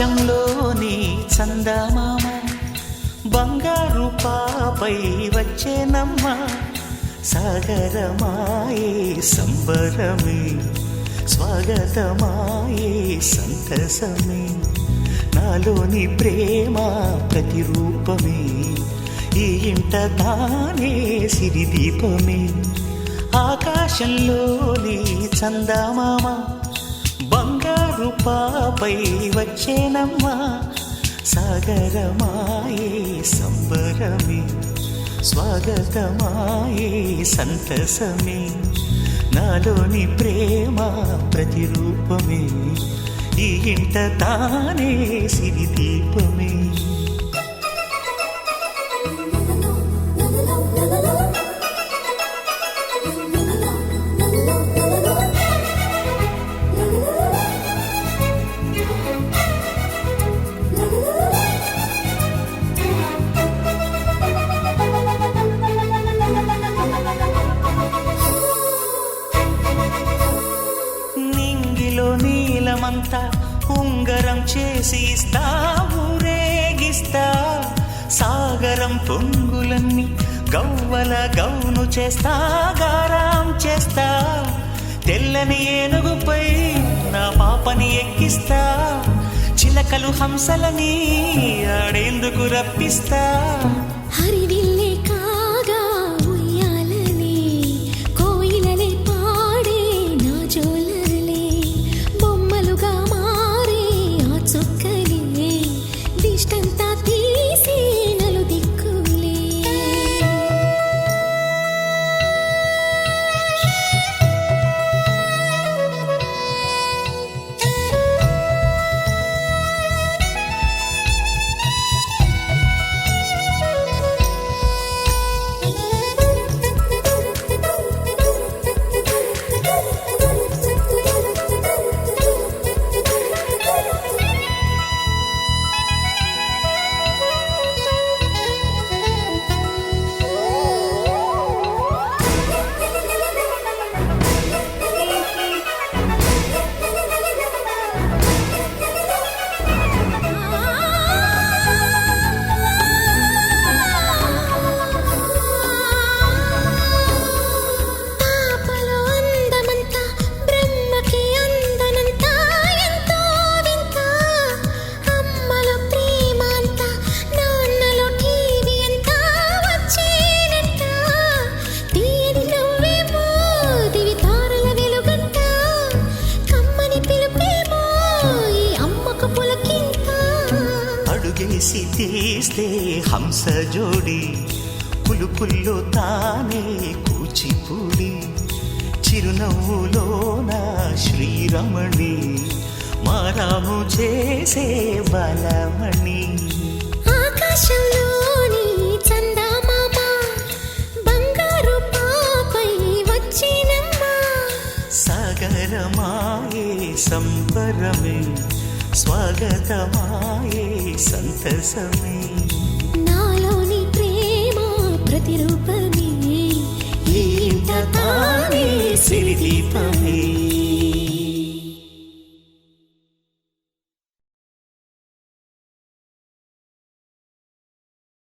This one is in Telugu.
ఆకాశంలోని చందమామ బంగారు పాపై వచ్చేనమ్మ సాగరమాయే సంబరమే స్వాగతమాయే సంతసమే నాలోని ప్రేమ ప్రతిరూపమే ఈ ఇంట తానే సిరిదీపమే ఆకాశంలోని చందమామ బంగారు పాపై వచ్చేనమ్మా సాగరమాయే సంబరమే స్వాగతమాయే సంతసమే నాలోని ప్రేమ ప్రతిరూపమే ఈ ఇంట తానే సిరిదీపమే నీలమంతా ఉంగరం చేసి ఇస్తా ఊరేగిస్తా సాగరం పొంగులన్నీ గవ్వల గౌను చేస్తా గారాం చేస్తా తెల్లని ఏనుగుపై నా పాపని ఎక్కిస్తా చిలకలు హంసలని ఆడేందుకు రప్పిస్తా హరివిల్లే కాగా ఉయ్యాలనే కోయిలలే పాడే నా జోలలే బొమ్మలుగా మారే ఆ చుక్కలే దిష్టంతా తీసి నలు దిక్కులే అడుగేసి తీస్తే హంస జోడి పులుపుల్లో తానే కూచిపూడి చిరునవ్వులోన శ్రీరమణి మారాము చేసే బలమణి ఆకాశంలోని చందమామ బంగారు పాపై వచ్చినమ్మా సాగరమాయే సంబరమే స్వాగతమాయే సంతసమే నాలోని ప్రేమ ప్రతిరూపమే ఈ ఇంట తానే సిరిదీపమే